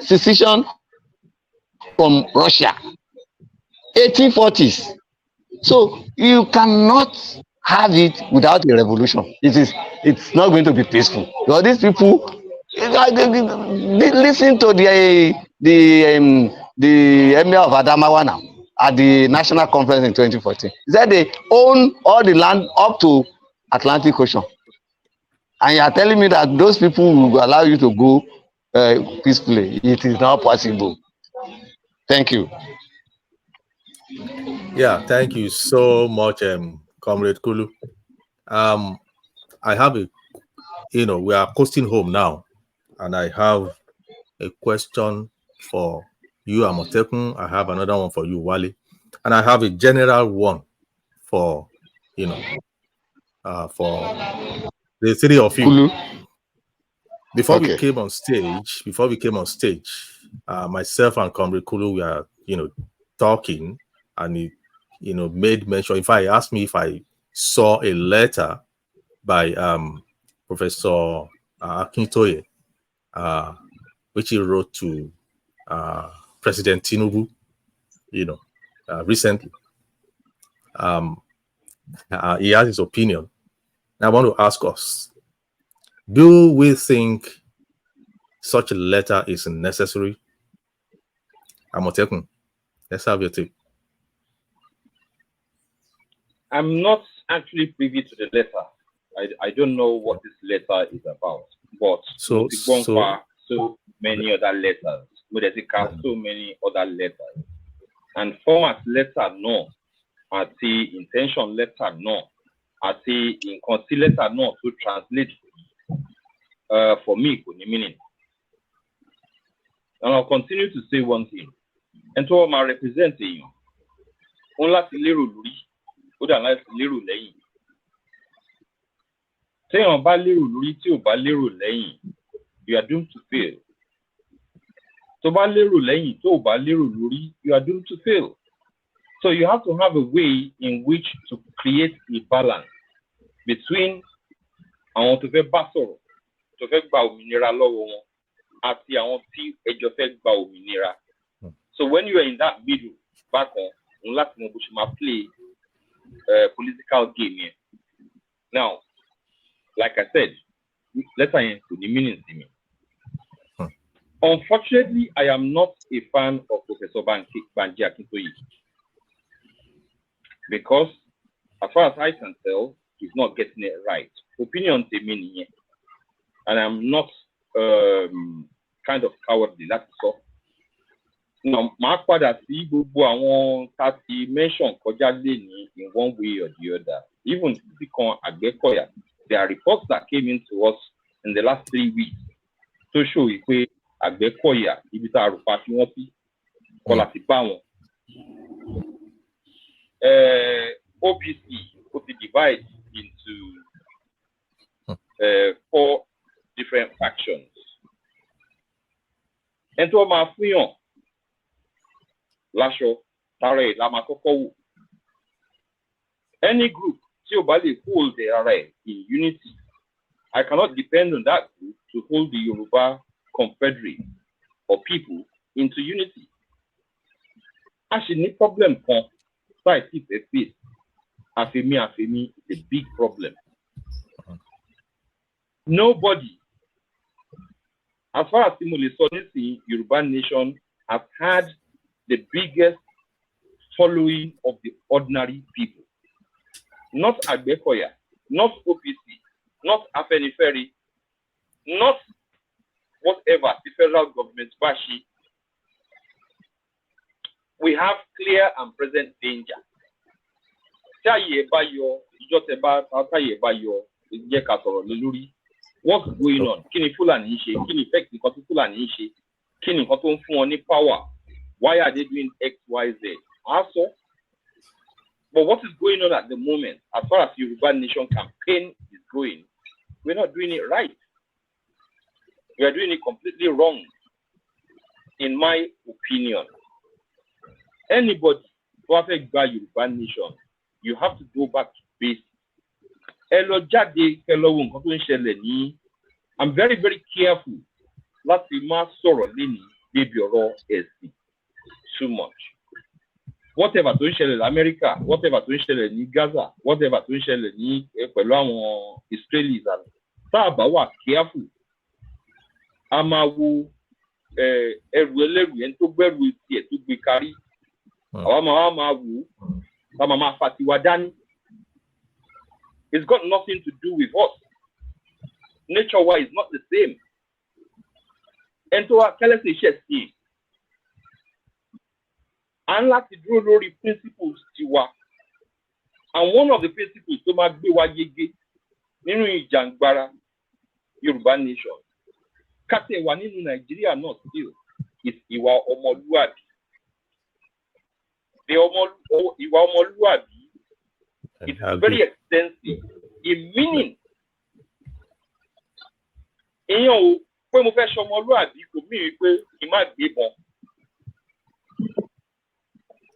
secession from Russia, 1840s. So you cannot have it without a revolution. It's not going to be peaceful. Because these people, they listen to the Emir of Adamawa now at the national conference in 2014. He said they own all the land up to Atlantic Ocean. And you are telling me that those people will allow you to go peacefully. It is not possible. Thank you. Yeah, thank you so much, Comrade Kulu. I have we are coasting home now, and I have a question for you, Amotekun. I have another one for you, Wale, and I have a general one for for the three of you. Kulu. Before we came on stage, myself and Comrade Kulu, we are talking, and he made mention. In fact, he asked me if I saw a letter by Professor Akintoye, which he wrote to President Tinubu, recently. He has his opinion. I want to ask us, do we think such a letter is necessary? Amotekun, let's have your take. I'm not actually privy to the letter. I don't know what this letter is about, but so many other letters. So many other letters. And format letter no. At the intention letter no. At the inconsi letter no to translate for me meaning. And I'll continue to say one thing. And to my representing only little would I like little lane. Say on Baliru Luriti or Baliru Lane, you are doomed to fail. So Baliru Lane, to Baliru Luri, you are doomed to fail. So you have to have a way in which to create a balance between I want to be basoro, to be minera low, at the I want to ejofek minera. So when you are in that middle, back on, play political game here. Now, like I said, let's say the meaning to me. Unfortunately, I am not a fan of Professor Banji Akintoye because, as far as I can tell, he's not getting it right. Opinion to me, and I'm not kind of cowardly. That's so. Now, my father see Bubu mention in one way or the other. Even become Agbekoya. There are reports that came into us in the last 3 weeks to show if we Agbekoya, Ibita Rufashiwati, Kolatibawon. OPC could be divided into 4 different factions. And to my friend, Lasho, Tare, Lamakoko, any group, Tiobali hold the array in unity. I cannot depend on that group to hold the Yoruba Confederate or people into unity. Actually, no problem. So I keep a peace. Afemi, it's a big problem. Nobody, as far as Timothy Sonisi, Yoruba Nation has had the biggest following of the ordinary people. Not Agbekoya, not OPC, not Afeniferi, not whatever, the federal government, Bashi. We have clear and present danger. What's going on? Kini Fulani Ishe, Kini effect the Fulani Ishe, Kini Cotton Funi power. Why are they doing X, Y, Z? Also, but what is going on at the moment, as far as Yoruba Nation campaign is going, we're not doing it right. We are doing it completely wrong, in my opinion. Anybody who has a Yoruba Nation, you have to go back to basics. I'm very, very careful. Last month, débi ọ̀rọ̀ ẹ̀sìn too much. Whatever tó ń ṣẹlẹ̀ ní America, whatever tó ń ṣẹlẹ̀ ní Gaza, whatever tó ń ṣẹlẹ̀ ní pẹ̀lú àwọn Israelis, tá a bá wà careful, a máa wo ẹrù ẹlẹ́rù ẹni tó gbẹ́rù tiẹ̀ tó gbé kárí. Àwa máa wò ó, tá a máa fa tiwa dání. It's got nothing to do with us. Nature-wise, it's not the same. Ẹni tó wá kẹ́lẹ́sì iṣẹ́ sí i. À ń láti dúró lórí principles tiwa. And one of the principles tó máa gbé wa yege nínú ìjàngbara Yorùbá nation. Kátẹ́ wà nínú Nàìjíríà náà still is ìwà ọmọlúwàbí. Ìwà ọmọlúwàbí is very extensive in meaning. Èèyàn ò pé mo fẹ́ ṣe ọmọlúwàbí kò mí rí pé kí n má gbébọn.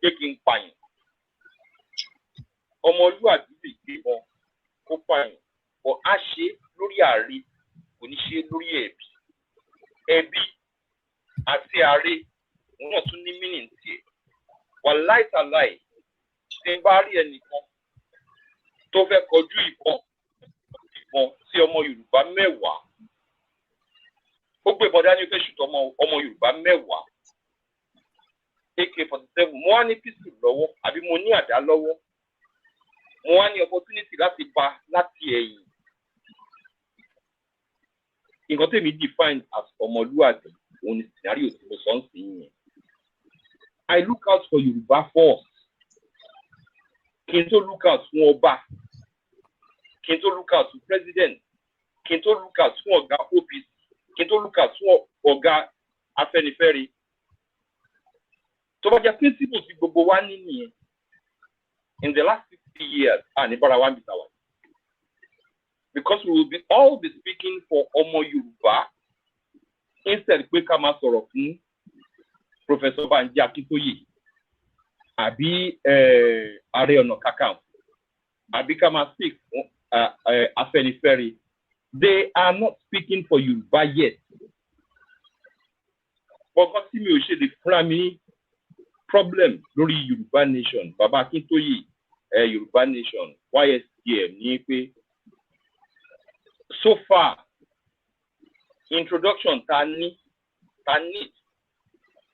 Pé kí n pààyàn. Ọmọlúwàbí lè gbébọn kó pààyàn. But á ṣe lórí ààrẹ kò ní ṣe lórí ẹ̀bí. Ẹbí àti ààrẹ òun náà tún ní meaning tiẹ̀. Wàláì tàláì tí n bá rí ẹnìkan tó fẹ́ kọjú ìbọn sí ọmọ Yorùbá 10. Ó gbé ìbọn dání fẹ́ ṣùtọ̀ ọmọ Yorùbá 10. AK-47 mo wá ní pistol lọ́wọ́ àbí mo ní àdá lọ́wọ́. Mo wá ní opportunity láti pa láti ẹ̀yìn. Nǹkan tèmi define as ọmọlúwàbí òun ni scenario tí mo sọ ń sìn yẹn. I look out for Yorùbá first. Kí n tó look out fún ọba. Kí n tó look out fún president. Kí n tó look out fún ọ̀gá OPC. Kí n tó look out fún ọ̀gá Afẹ́nifẹ́re. Tó bá jẹ́ principle tí gbogbo wa ní nìyẹn. In the last 60 years, ní bára wa ń bìtà wá. Because we will all be speaking for ọmọ Yorùbá instead pé ká máa sọ̀rọ̀ fún Professor Banji Akintoye àbí Ààrẹ Ọ̀nà Kakanfò àbí ká máa speak fún Afẹ́nifẹ́re. They are not speaking for Yorùbá yet. Bọ́kọ́ tí mi ò ṣe lè fúnra mi problem lórí Yorùbá nation, Bàbá Akintoye Yorùbá nation, YSTM ní pé so far introduction ta ní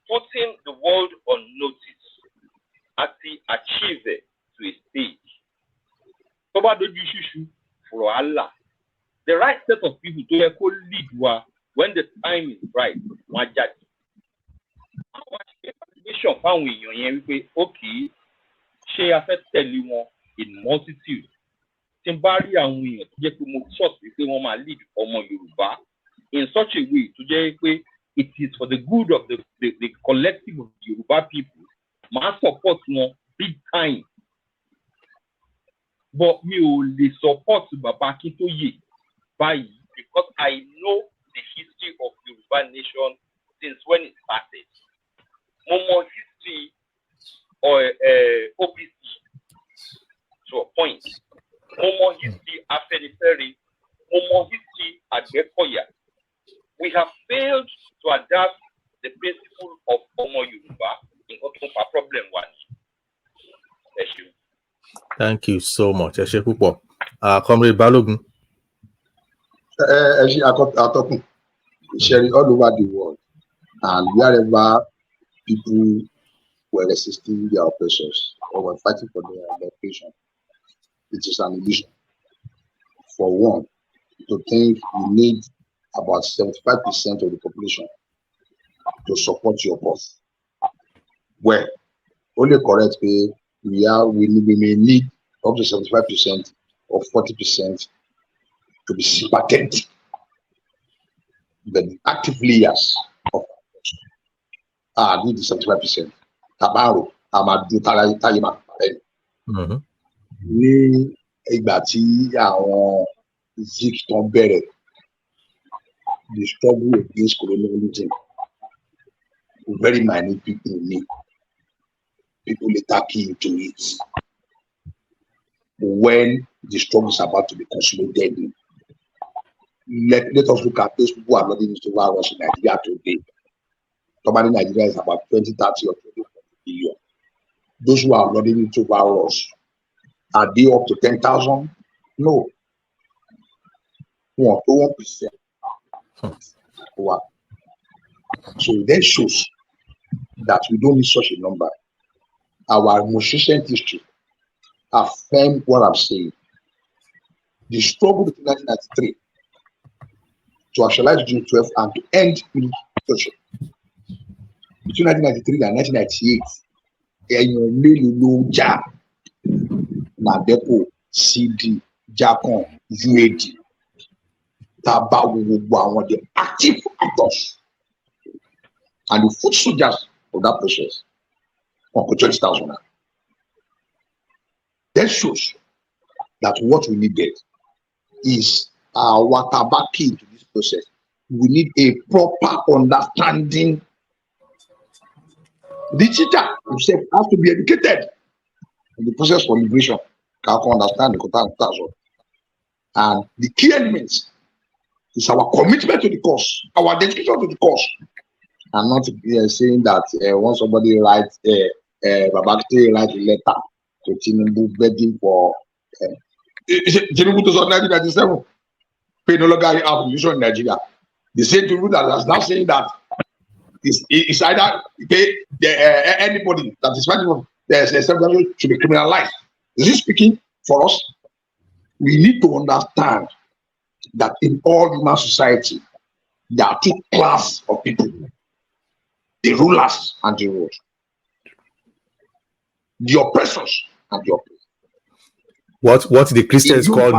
putting the world on notice àti achieve it to a stage. Tó bá dojú ṣíṣú fọ̀rọ̀ àlà. The right set of people tó yẹ kó lead wa when the time is right wọ́n á jáde. Àwọn àṣẹ motivation fáwọn èèyàn yẹn wípé okay ṣé a fẹ́ tẹ̀lé wọn in multitude. Tí n bá rí àwọn èèyàn tó jẹ́ pé mo trust wípé wọ́n máa lead ọmọ Yorùbá in such a way tó jẹ́ pé it is for the good of the collective of the Yoruba people, màá support wọn big time. But mi ò lè support Bàbá Akintoye báyìí because I know the history of Yoruba nation since when it started. Mo mọ history OPC to a point. Mo mọ history Afẹ́nifẹ́re. Mo mọ history Àgbẹ̀kọ̀yà. We have failed to adapt the principle of Ọmọ Yorùbá in order to solve problem one. Thank you. Thank you so much. Ẹ ṣé púpọ̀. Comrade Balogun. Ẹ ṣé atọ́kùn. Sharing all over the world and wherever people were resisting their oppressors or were fighting for their liberation, it is an illusion. For one, to think you need about 75% of the population to support your cause. Well, only correct we may need up to 75% or 40% to be sympathetic. But actively, yes, of course. Need the 75%. Tabaro, Amadu Tayima. Ní ìgbà tí àwọn Zik tán bẹ̀rẹ̀ the struggle against colonialism, very minute people later key into it. When the struggle is about to be consolidated, let us look at those people who are not in the virus in Nigeria today. Normally, Nigeria is about 20, 30 or 20 billion. Those who are loading it over us, are they up to 10,000? No. 1%. Wow. So that shows that we don't need such a number. Our most recent history affirm what I'm saying. The struggle between 1993 to actualize June 12 and to end military between 1993 and 1998, ẹ̀yàn mélòó ló ń jà NADECO, CD, JACON, UAD, tá a bá wo gbogbo àwọn the active actors and the foot soldiers of that process wọn kò 20,000 naira. That shows that what we needed is our tabaki into this process. We need a proper understanding. The teacher himself has to be educated in the process for liberation. Can understand the contact. And the key elements is our commitment to the cause, our dedication to the cause, and not saying that once somebody writes Babakite write a letter to Tinubu begging for Tinubu to 1997 pay no longer have illusion in Nigeria. The same Tinubu that is now saying that it's either pay anybody that is fighting for the should be criminalized. Is he speaking for us? We need to understand that in all human society, there are two classes of people: the rulers and the ruled, the oppressors and the oppressed. What the Christians call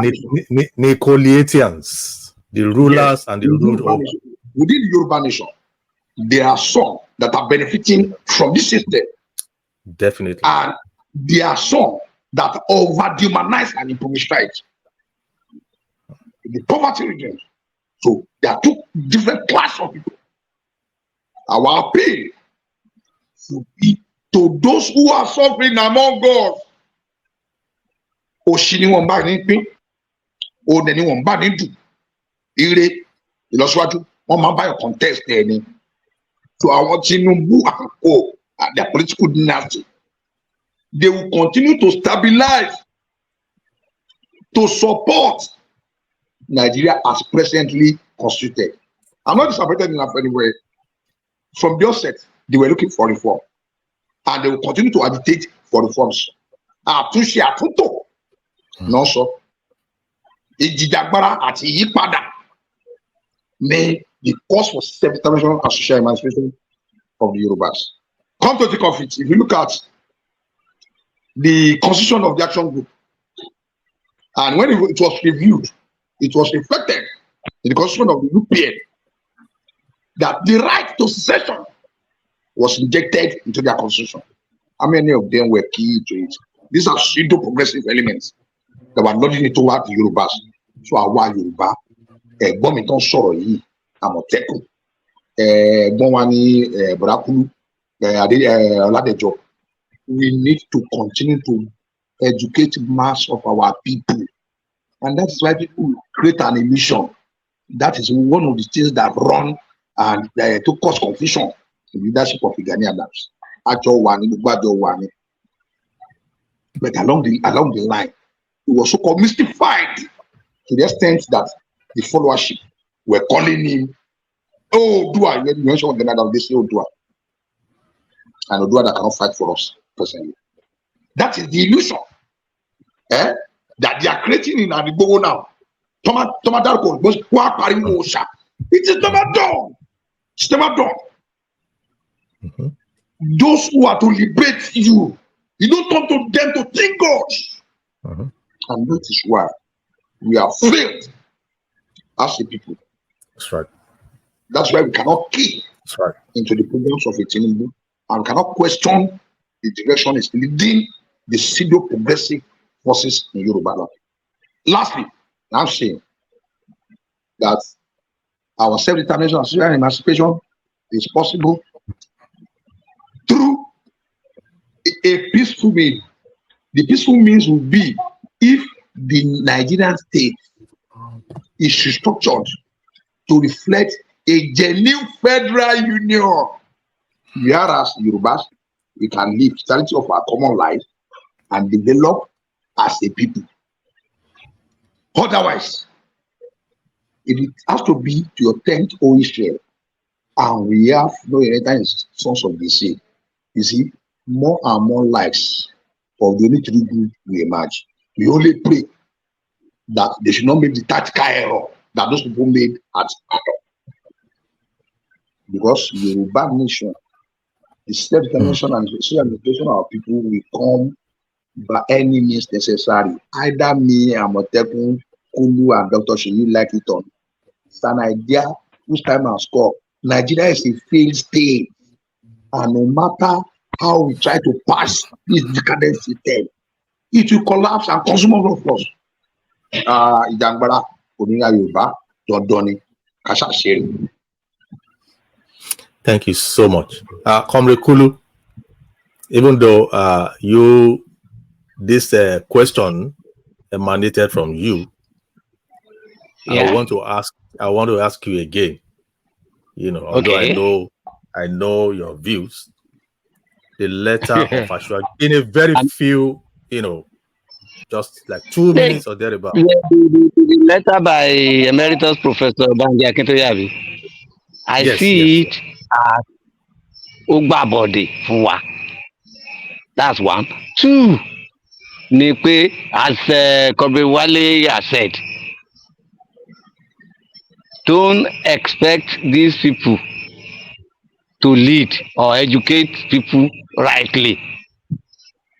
Nicolaitans, the rulers and the ruled. Within the Yoruba nation, there are some that are benefiting from this system. Definitely. And there are some that over-dehumanize and impoverish the poverty region. So there are two different classes of people. Our appeal should be to those who are suffering among us. Òṣì ni wọ́n bá ní pín, òde ni wọ́n bá ní dù, ire ìlọsíwájú wọ́n máa bá yọ contest ẹ̀ ni. So àwọn Tinubu àkókò and their political dynasty, they will continue to stabilize, to support Nigeria as presently constituted. I'm not disappointed enough anyway. From the outset, they were looking for reform, and they will continue to agitate for reforms. Àtúnṣe àtúntò náà sọ ìjìjàgbara àti ìyípadà ní the cause for self-determination and social emancipation of the Yorubas. Come to think of it, if you look at the constitution of the action group, and when it was reviewed, it was reflected in the constitution of the UPN that the right to secession was injected into their constitution. How many of them were key to it? These are pseudo-progressive elements that were nodding it toward the Yorubas. So àwa Yorùbá, ẹ̀gbọ́n mi tó ń sọ̀rọ̀ yìí, Àmọ̀tẹ́kùn, ẹ̀gbọ́n wa ní Bọ̀dákúlú, Ọládẹ̀jọ. We need to continue to educate mass of our people, and that is why people create an illusion. That is one of the things that run and to cause confusion in the leadership of Gani Adams. But along the line, it was so called mystified to the extent that the followership were calling him Odua. You mentioned Gani Adams, they say Odua, and Odua that cannot fight for us personally. That is the illusion that they are creating in Adibogo now. It is never done. It's never done. Mm-hmm. Those who are to liberate you, you don't come to them to thank God. Mm-hmm. And that is why we are failed as a people. That's right. That's why we cannot key into the programs of a Tinubu, and we cannot question the direction is leading the pseudo-progressive forces in Yoruba land. Lastly, I'm saying that our self-determination and social emancipation is possible through a peaceful means. The peaceful means will be if the Nigerian state is restructured to reflect a genuine federal union Whereas Yorubas, we can live totality of our common life and develop as a people. Otherwise, it has to be to your 10th own share, and we have no inheritance sons of the sea. You see, more and more lives of the only three group we emerge. We only pray that they should not make the tactical error that those people made at all. Because Yoruba nation, the self-determination and the self-determination of our people will come by any means necessary. Either me, Amotekun, Kulu, and Dr. Sheyi like it on. It's an idea whose time has come. Nigeria is a failed state, and no matter how we try to pass this decadent system, it will collapse and consume all of us. Ìjàngbara òmìnira Yorùbá dandan ni ká ṣàṣírí. Thank you so much. Comrade Kulu, even though this question emanated from you, I want to ask you again. You know, although I know your views, the letter of Ashwa in a very few, just like 2 minutes or thereabout. The letter by Emeritus Professor Banji Akintoye, I see it as Ogbabode fún wa. That's one. Two, ni pé, as Comrade Wale has said, don't expect these people to lead or educate people rightly.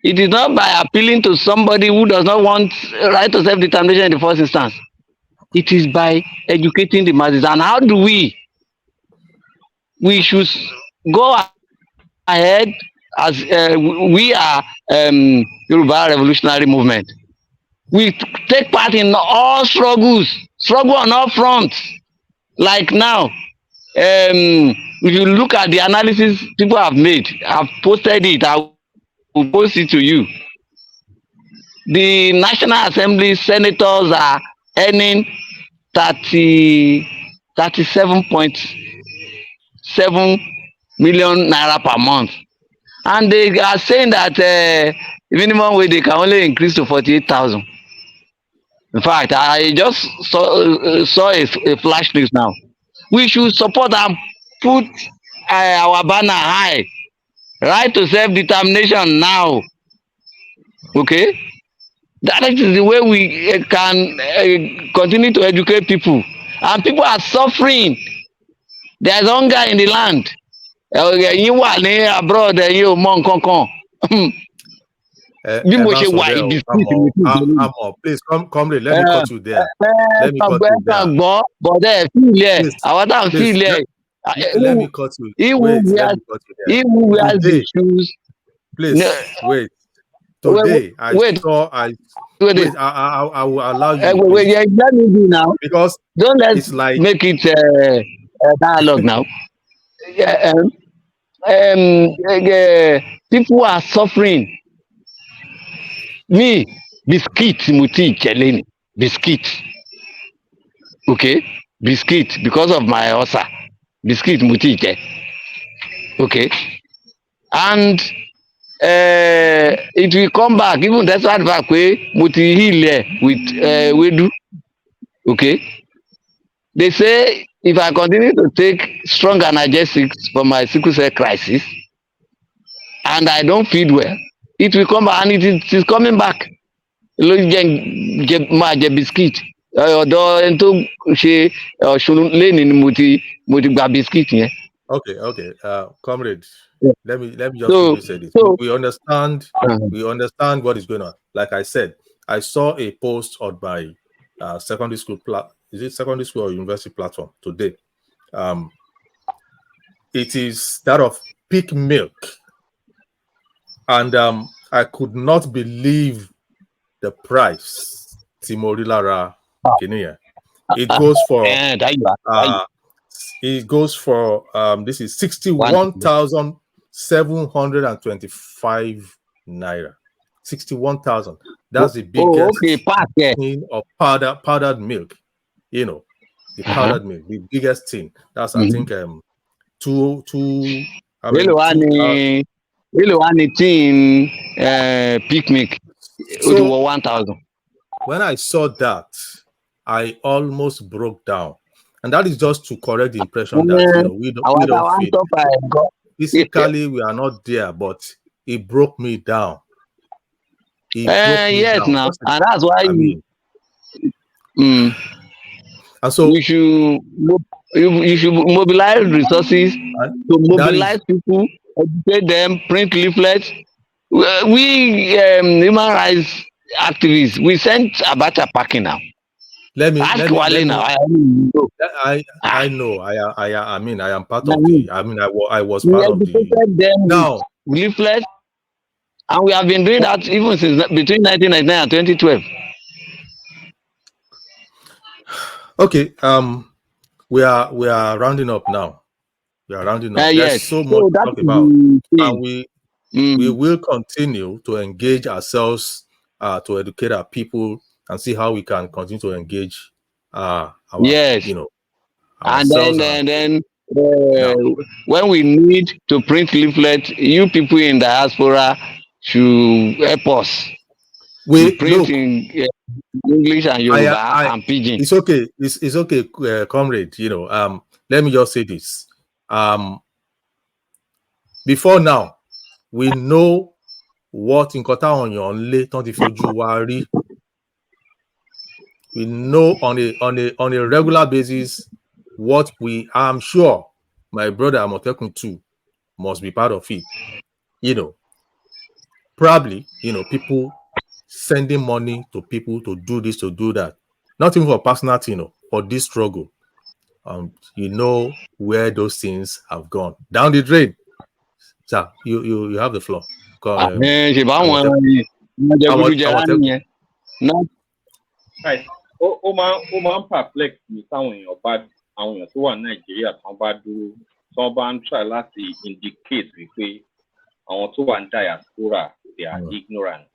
It is not by appealing to somebody who does not want right to self-determination in the first instance. It is by educating the masses. And how do we? We should go ahead as we are Yoruba Revolutionary Movement. We take part in all struggle on all fronts. Like now, if you look at the analysis people have made, I've posted it, I will post it to you. The National Assembly senators are earning 37.7 million naira per month, and they are saying that minimum wage they can only increase to 48,000. In fact, I just saw a flash news now. We should support and put our banner high. Right to self-determination now. Okay? That is the way we can continue to educate people. And people are suffering. There is hunger in the land. You wà ní abroad, you mọ nǹkan kan. Bí mo ṣe wà ibi please come let me cut you there. Let me cut you there. But feel it. Àwọn tá feel it. Let me cut you. Wait, let me cut you there. He who wears the shoes. Please wait. Today I will allow you. Wait, let me do now. Because don't let's make it a dialogue now. People are suffering. Me, biscuit muti cheleni. Biscuit. Okay? Biscuit because of my ulcer. Biscuit muti che. Okay? And it will come back, even that's what back way muti heal with wedu. Okay? They say if I continue to take strong analgesics for my sickle cell crisis and I don't feed well, it will come back, and it is coming back. Biscuit. Ọ̀dọ̀ tó ṣe ṣùnú lẹ́ni ni mo ti gba biscuit yẹn. Okay, comrade. Let me just say this. We understand what is going on. Like I said, I saw a post on my secondary school is it secondary school or university platform today? It is that of peak milk, and I could not believe the price. Timori Lara Kenya. It goes for this is 61,725 naira. 61,000. That's the biggest thing of powdered milk. The powdered milk, the biggest thing. That's I think 2 I mean, Èló wá ní tin picnic ó ti wọ 1,000. When I saw that, I almost broke down, and that is just to correct the impression that we don't feel. Physically, we are not there, but it broke me down. Yes, now, and that's why and so you should mobilize resources to mobilize people, educate them, print leaflets. We human rights activists, we sent Abacha packing now. Ask Wale now. I know. I mean, I am part of the. I mean, I was part of the. Now, leaflets, and we have been doing that even since between 1999 and 2012. Okay. We are rounding up now. We are rounding up. There's so much to talk about, and we will continue to engage ourselves to educate our people and see how we can continue to engage our and then when we need to print leaflets, you people in diaspora should help us. We print in English and Yoruba and Pidgin. It's okay. It's okay, comrade. Let me just say this. Before now, we know what in Kota Only Tontifoju. We know on a regular basis what I'm sure my brother Amotekun too must be part of it. Probably, people sending money to people to do this, to do that. Not even for personal thing, for this struggle. Where those things have gone. Down the drain. Sir, you have the floor. Right. Ó máa ń perplex mi táwọn èèyàn tó wà Nàìjíríà tán bá dúró tán bá ń try láti indicate wípé àwọn tó wà ní diaspora they are ignorant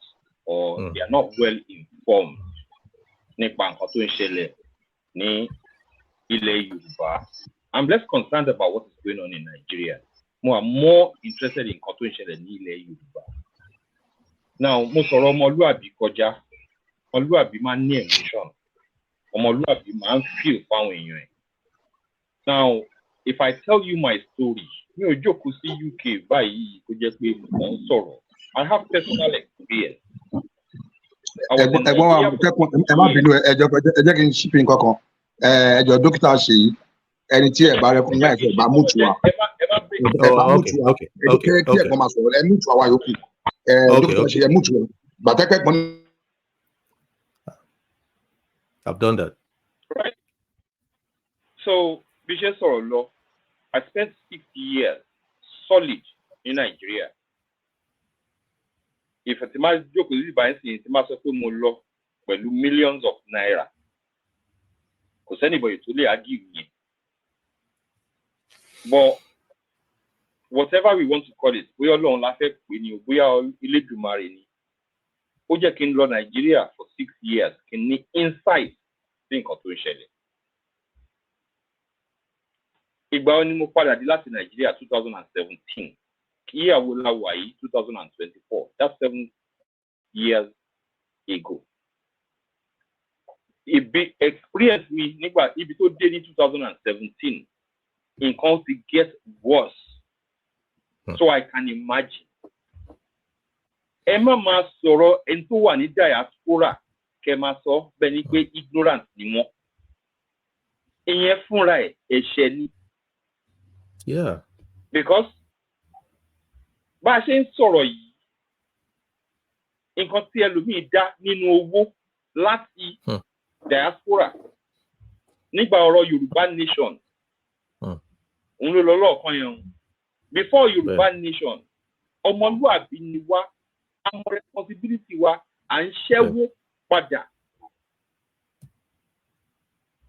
or they are not well informed nípa nǹkan tó ń ṣẹlẹ̀ ní ilẹ̀ Yorùbá. I'm less concerned about what is going on in Nigeria. I'm more interested in nǹkan tó ń ṣẹlẹ̀ ní ilẹ̀ Yorùbá. Now, mo sọ̀rọ̀ ọmọlúàbí kọjá. Ọmọlúàbí máa ń ní emotion. Ọmọlúàbí máa ń feel fáwọn èèyàn ẹ̀. Now, if I tell you my story, mi ò jókòó sí UK báyìí kó jẹ́ pé mo ń sọ̀rọ̀. I have personal experience. Ẹ̀gbọ́n wa ẹ má bínú ẹ jẹ́ kí n ṣípì nǹkan kan. Ẹjọ́ dókítà Ṣèyí ẹni tí ẹ bá recognize ẹ bá mútu wa. Ẹ bá mútu wa. Kí ẹ̀gbọ́n máa sọ̀rọ̀ ẹ mútu wa yòókù. Dókítà Ṣèyí ẹ mútu wa. Gbàtẹ́kẹ́ gbọ́n. I've done that. Right. So, Bishop Sorolo, I spent 6 years solid in Nigeria. If a team joke with by saying the millions of naira, because anybody to argue me. But whatever we want to call it, we all on laugh we are all illegumari. Oja kin law Nigeria for 6 years can need insight think of to share. Ìgbà wo ni mo padà dé láti Nigeria 2017. Kí ìyàwó la wà yìí 2024. That's 7 years ago. Ibi experience mi nígbà ibi tó dé ní 2017. Nǹkan ti get worse. So I can imagine. Ẹ má máa sọ̀rọ̀ ẹni tó wà ní diaspora kẹ́ máa sọ bẹ́ẹ̀ ni pé ignorant ni wọ́n. Ìyẹn fúnra ẹ̀ ẹ̀ṣẹ̀ ni. Yeah. Because bá a ṣe ń sọ̀rọ̀ yìí, nǹkan tí ẹlòmíì dá nínú owó láti diaspora nígbà ọ̀rọ̀ Yoruba nation. Òun ló lọ lọ́ọ̀kan yẹn. Before Yoruba nation, ọmọlúàbí ni wá. Our responsibility wa à ń ṣẹ́wó padà.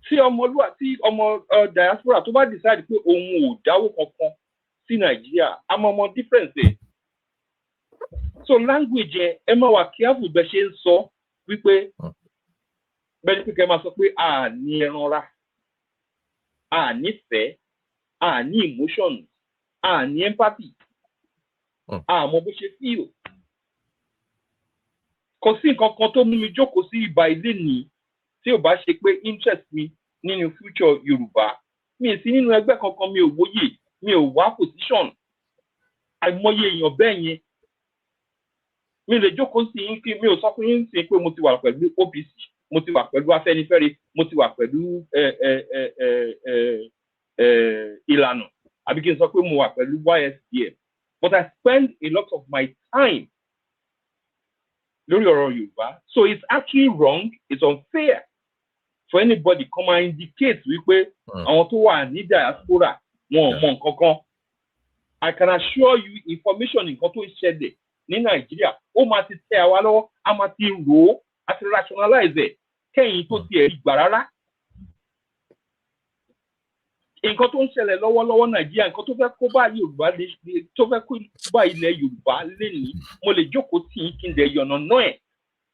Tí ọmọ diaspora tó bá decide pé òun ò dáwó kankan sí Nàìjíríà, a mọ ọmọ difference ẹ̀. So language ẹ máa wà careful bẹ́ẹ̀ ṣe ń sọ wípé bẹ́ẹ̀ ni pé kẹ́ máa sọ pé a ní ẹran ra, a nífẹ̀ẹ́, a ní emotions, ní empathy, àmọ́ bó ṣe feel. Kò sí nǹkan kan tó mú mi jókòó sí ìbà ilé ní tí ò bá ṣe pé interest mi nínú future Yorùbá. Mi ì sí nínú ẹgbẹ́ kankan, mi ò wòye, mi ò wá position. Àìmọye èèyàn bẹ́ẹ̀ yẹn. Mi lè jókòó sí yín kí mi ò sọ fún yín sí pé mo ti wà pẹ̀lú OPC, mo ti wà pẹ̀lú Afẹ́nifẹ́re, mo ti wà pẹ̀lú ìlànà, àbí kí n sọ pé mo wà pẹ̀lú YSDM. But I spend a lot of my time lórí ọ̀rọ̀ Yorùbá. So it's actually wrong, it's unfair for anybody come and indicate wípé àwọn tó wà ní diaspora wọn ò mọ nǹkan kan. I can assure you information nǹkan tó ń ṣẹlẹ̀ ní Nàìjíríà ó máa ti tẹ̀ àwa lọ́wọ́, a máa ti rò ó, a ti rationalize ẹ̀ kẹ́yìn tó tiẹ̀ gbà rárá. Nǹkan tó ń ṣẹlẹ̀ lọ́wọ́lọ́wọ́ Nàìjíríà, nǹkan tó fẹ́ kó bá Yorùbá tó fẹ́ kó bá ilẹ̀ Yorùbá lénìí, mo lè jókòó tì í kí n dẹ̀ yànnàná ẹ̀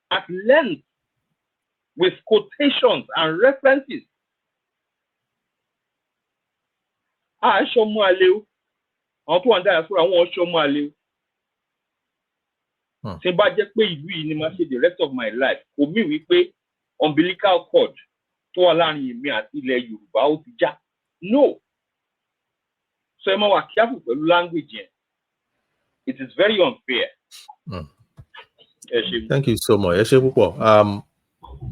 at length with quotations and references. Aṣọ mú alẹ́ o, àwọn tó wà ní diaspora àwọn ọṣọ mú alẹ́ o. Tí n bá jẹ́ pé ìlú yìí ni máa ṣe the rest of my life, kò mí wípé umbilical cord tó wà láàrin èmi àti ilẹ̀ Yorùbá ó ti já. No. So ẹ máa wà careful pẹ̀lú language yẹn. It is very unfair. Thank you so much. Ẹ ṣé púpọ̀.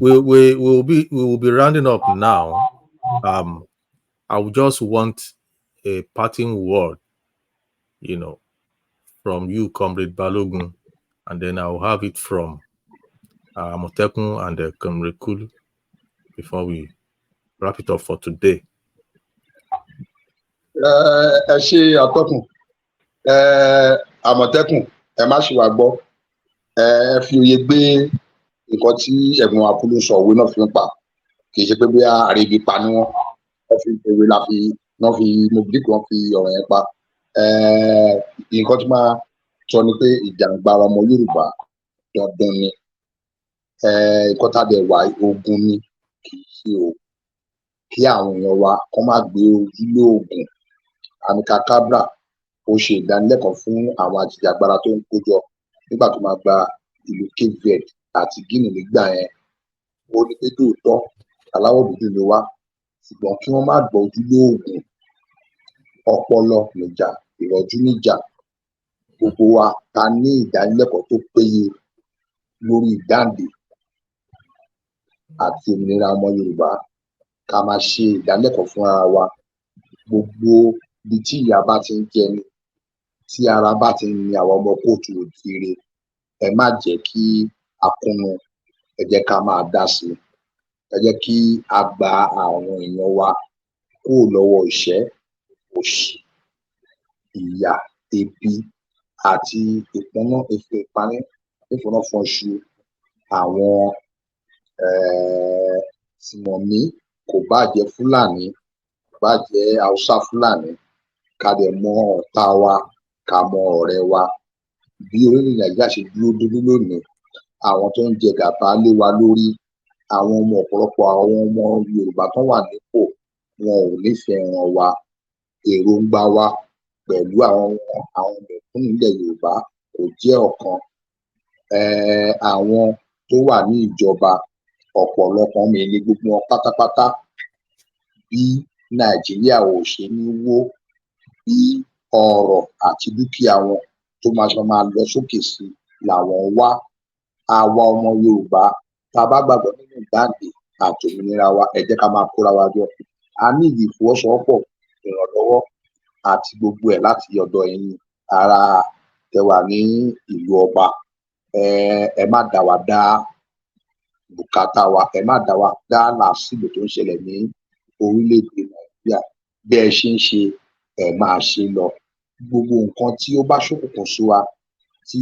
We will be rounding up now. I would just want a parting word, from you, Comrade Balogun, and then I'll have it from Amotekun and Comrade Kulu before we wrap it up for today. Ẹ ṣé atọ́kùn, Àmọ̀tẹ́kùn, ẹ má ṣì wá gbọ́, ẹ fi òye gbé nǹkan tí ẹ̀gbọ́n Akulu sọ, òwe náà fi ń pa, kì í ṣe pé bí àríbi pa ni wọ́n fi òwe náà fi mobility wọn fi ọ̀rọ̀ yẹn pa. Nǹkan tí máa sọ ni pé ìjàngbara ọmọ Yorùbá dandan ni, nǹkan tá a dẹ̀ wá ogun ni, kì í ṣe o kí àwọn èèyàn wa kọ́ má gbé ojúlé ogun. Amika Cabra ó ṣe ìdánilẹ́kọ̀ọ́ fún àwọn ajìjàgbara tó ń kójọ nígbà tó máa gba ìlú Cape Verde àti Guinea nígbà yẹn. Ó ní pé lóòótọ́ aláwọ̀ dúdú ni wá, ṣùgbọ́n kí wọ́n má gbọ́ ojúlé ogun. Ọpọlọ níjà, ìrọ̀jú níjà. Gbogbo wa ta ní ìdánilẹ́kọ̀ọ́ tó péye lórí ìdáǹdè àti òmìnira ọmọ Yorùbá, ká máa ṣe ìdánilẹ́kọ̀ọ́ fún ara wa. Gbogbo ibi tí ìyà bá ti ń jẹni, tí ara bá ti ń ni àwọn ọmọ kóòtù òjíire, ẹ má jẹ́ kí a kúnnu, ẹ jẹ́ ká máa dá sí i. Ẹ jẹ́ kí a gba àwọn èèyàn wa kúrò lọ́wọ́ ìṣẹ́, òṣì, ìyà, ebi àti ìfúnnáfọnṣu àwọn tìmọ̀mí, kò bá jẹ́ Fúlàní, kò bá jẹ́ Haúsá Fúlàní, ká dẹ̀ mọ ọ̀tá wa, ká mọ ọ̀rẹ́ wa. Bí orílẹ̀ Nàìjíríà ṣe dúró dúró lónìí, àwọn tó ń jẹ gàba lé wa lórí, àwọn ọ̀pọ̀lọpọ̀ àwọn ọmọ Yorùbá tó wà nípò, wọn ò nífẹ̀ẹ́ wọn wa. Èròǹgbà wa pẹ̀lú àwọn mẹ̀kúnnù ilẹ̀ Yorùbá kò jẹ́ ọ̀kan. Àwọn tó wà ní ìjọba, ọ̀pọ̀lọpọ̀ mi ní gbogbo wọn pátápátá. Bí Nàìjíríà ò ṣe ní wó, bí ọrọ̀ àti dúkìá wọn tó máa lọ sókè sí làwọn wá. Àwa ọmọ Yorùbá, tá a bá gbàgbọ́ nínú ìdáǹdè àti òmìnira wa, ẹ jẹ́ ká máa kóra wa jọ. A ní ìfọwọ́sowọ́pọ̀, ìrànlọ́wọ́ àti gbogbo ẹ̀ láti ọ̀dọ̀ ẹ̀yin ará tẹ wà ní ìlú ọba. Ẹ má dá wa dá bùkátà wa, ẹ má dá wa dá làásìgbò tó ń ṣẹlẹ̀ ní orílẹ̀-èdè Nàìjíríà. Bí ẹ ṣe ń ṣe, ẹ máa ṣe lọ. Gbogbo nǹkan tí ó bá ṣókùnkùn sí wa, tí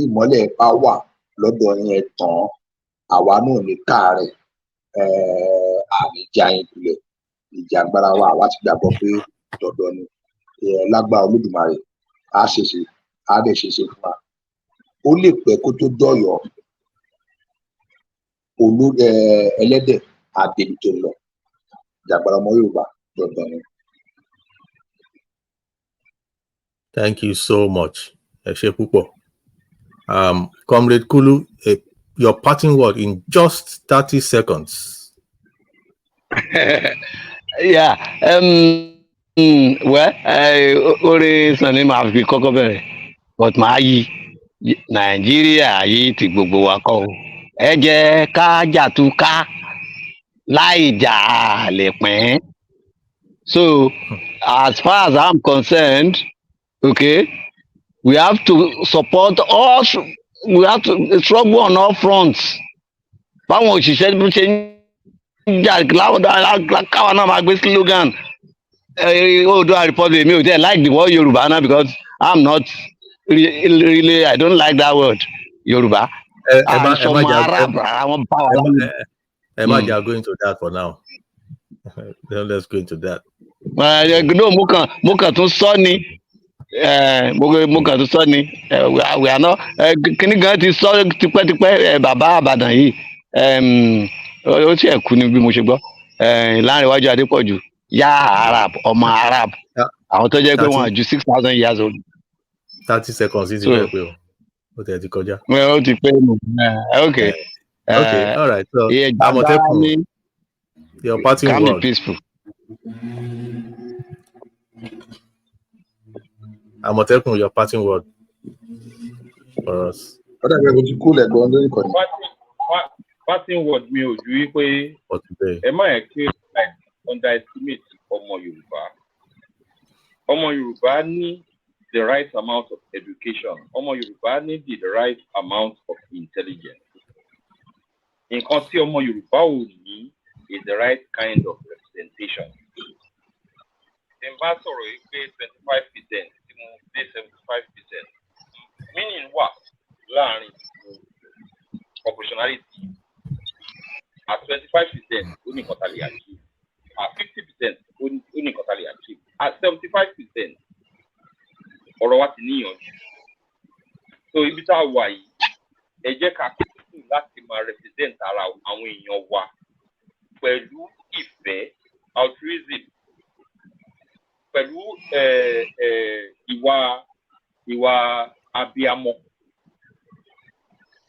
ìmọ́lẹ̀ bá wà lọ́dọ̀ yín, ẹ tàn án. Àwa náà ní káàárẹ̀, àníjà yín kulẹ̀. Ìjàngbara wa, àwa ti gbàgbọ́ pé dandan ni. Lágbára Olódùmarè, á dẹ̀ ṣeéṣe fún wa. Ó lè pẹ́ kó tó dọ̀yọ̀, ẹlẹ́dẹ̀ á débi tó lọ. Ìjàngbara ọmọ Yorùbá dandan ni. Thank you so much, Shepupo. Comrade Kulu, your parting word in just 30 seconds. Yeah. Well, orí Sunday máa fi kọ́kọ́ bẹ̀rẹ̀, but màá yí Nàìjíríà yìí ti gbogbo wa kọ́ o. Ẹ jẹ́ ká jàtúká láì jà lè pín. So, as far as I'm concerned, okay, we have to support all. We have to struggle on all fronts. Báwọn òṣìṣẹ́ bó ṣe ń jà káwa náà máa gbé slogan. Oodua Republic, mi ò tẹ́ like the word Yorùbá now because I'm not really, I don't like that word Yorùbá. Sọmọ Arab àwọn bá wa lálẹ́. Emma, you are going to that for now. Then let's go into that. No, mo kàn tún sọ ni. Mo kàn tún sọ ni. We are not. Kíní gan ti sọ tipẹ́tipẹ́ bàbá Àbàdàn yìí. Ó sì ẹ̀kú ni bí mo ṣe gbọ́. Láńrewájú Adépọ̀jù. Yá Arab, ọmọ Arab. Àwọn tó jẹ́ pé wọ́n ju 6,000 years old. 30 seconds is very well. Ó ti kọjá. Ó ti pé mu. Okay. Okay, all right. So, Amotekun, your parting can word. be peaceful. Amotekun, your parting word for us. Parting word mi ò ju wípé ẹ má yẹ kí underestimate ọmọ Yorùbá. Ọmọ Yorùbá ní the right amount of education. Ọmọ Yorùbá ní the right amount of intelligence. Nǹkan tí ọmọ Yorùbá ò ní is the right kind of representation. Tí n bá sọ̀rọ̀ yìí pé 25% tí mo dé 75%, meaning wà láàrin proportionality. At 25%, ó ní nǹkan tá lè achieve. At 50%, ó ní nǹkan tá lè achieve. At 75%, ọ̀rọ̀ wa ti níyànjú. So ibi tá a wà yìí, ẹ jẹ́ ká kúrò láti máa represent ara àwọn èèyàn wa pẹ̀lú ìfẹ́, altruism, pẹ̀lú ìwà abiyamọ.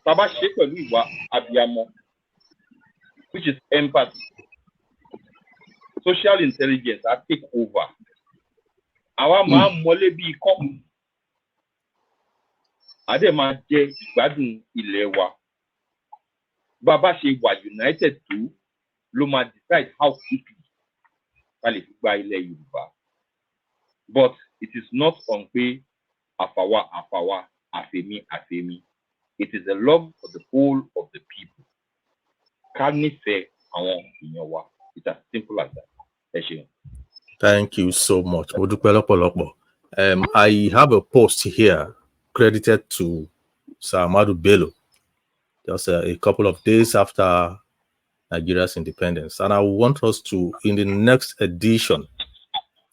Tá a bá ṣe pẹ̀lú ìwà abiyamọ, which is empathy, social intelligence I take over. Àwa máa mọ́lé bí ikọ́. Adé máa jẹ ìgbádùn ilẹ̀ wa. Bàbá ṣe wà united tó ló máa decide how quickly ká lè fi gba ilẹ̀ Yorùbá. But it is not on pé àfàwà, àfèmí. It is the love for the whole of the people. Ká nífẹ̀ẹ́ àwọn èèyàn wa. It's as simple as that. Ẹ ṣeun. Thank you so much. I have a post here credited to Sir Ahmadu Bello just a couple of days after Nigeria's independence. And I want us to, in the next edition,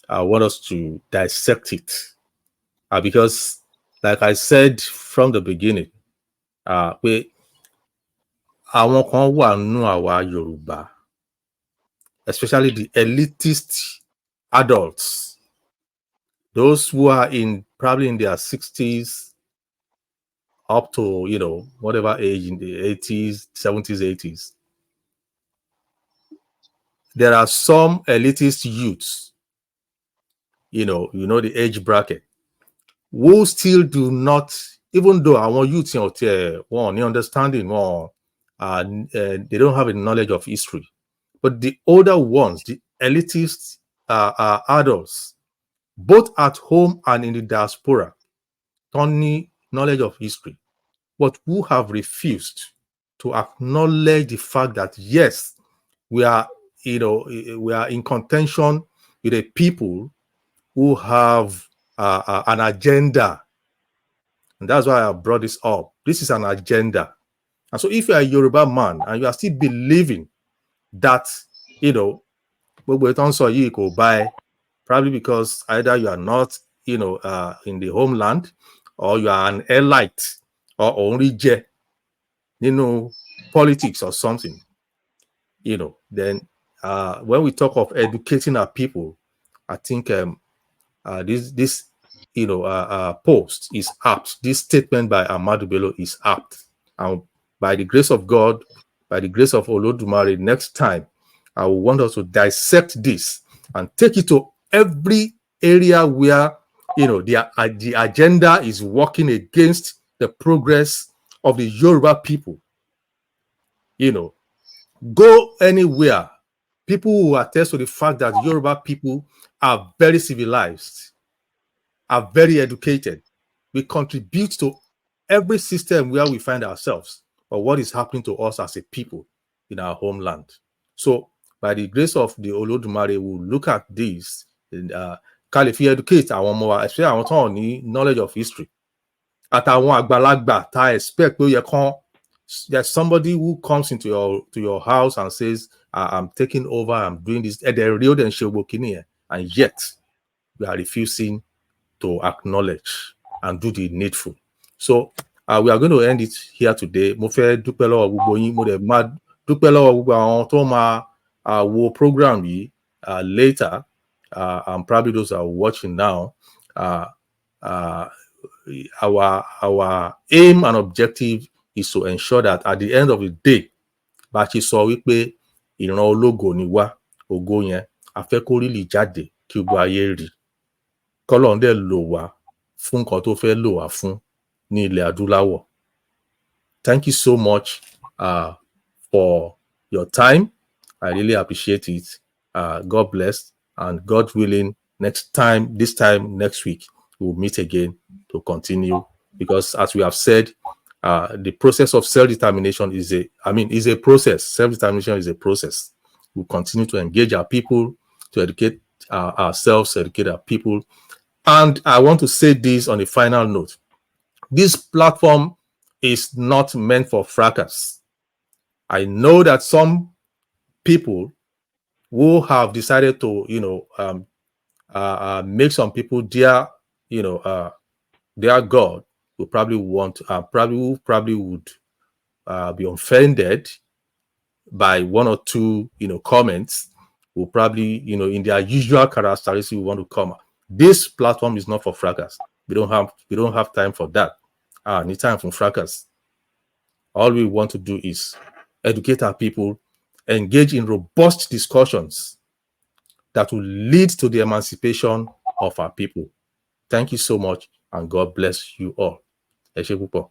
I want us to dissect it. Because, like I said from the beginning, àwọn kan wà nínú àwa Yorùbá, especially the elitist adults, those who are probably in their 60s up to, whatever age, in the 80s, 70s, 80s. There are some elitist youths, the age bracket, who still do not, even though our youths, one understanding, they don't have a knowledge of history. But the older ones, the elitist adults, both at home and in the diaspora, don't need knowledge of history, but who have refused to acknowledge the fact that, yes, we are in contention with a people who have an agenda. And that's why I brought this up. This is an agenda. And so if you are a Yoruba man and you are still believing that, probably because either you are not, in the homeland, or you are an elite, or only politics or something, then when we talk of educating our people, I think this post is apt. This statement by Ahmadu Bello is apt. And by the grace of God, by the grace of Olodumare, next time, I will want us to dissect this and take it to every area where, the agenda is working against the progress of the Yoruba people. Go anywhere. People who attest to the fact that Yoruba people are very civilized, are very educated. We contribute to every system where we find ourselves, or what is happening to us as a people in our homeland. So, by the grace of the Olodumare, we'll look at this. If you educate our more, especially our knowledge of history. At our àgbàlagbà, I expect there's somebody who comes into your house and says, I'm taking over, I'm doing this, and yet we are refusing to acknowledge and do the needful. So we are going to end it here today. Mo fẹ́ dúpẹ́ lọ́wọ́ gbogbo yín, mo dẹ̀ máa dúpẹ́ lọ́wọ́ gbogbo àwọn tó máa wo program yìí later, and probably those that are watching now. Our aim and objective is to ensure that at the end of the day, bá ṣe sọ wípé ìran ológo ni wá, ògo yẹn a fẹ́ kó rí lì jáde kí gbogbo ayé rí. Kọ́lọ́run dẹ̀ lò wá fún nǹkan tó fẹ́ lò wá fún ní ilẹ̀ adúláwọ̀. Thank you so much for your time. I really appreciate it. God bless, and God willing, this time next week, we'll meet again to continue, because as we have said, the process of self-determination is a process. Self-determination is a process. We'll continue to engage our people, to educate ourselves, educate our people. And I want to say this on a final note. This platform is not meant for fracas. I know that some people who have decided to, make some people their God will probably would be offended by one or two, comments. Will probably, in their usual characteristics, will want to come. This platform is not for fracas. We don't have time for that. Need time for fracas. All we want to do is educate our people, engage in robust discussions that will lead to the emancipation of our people. Thank you so much, and God bless you all. Ẹ ṣé púpọ̀.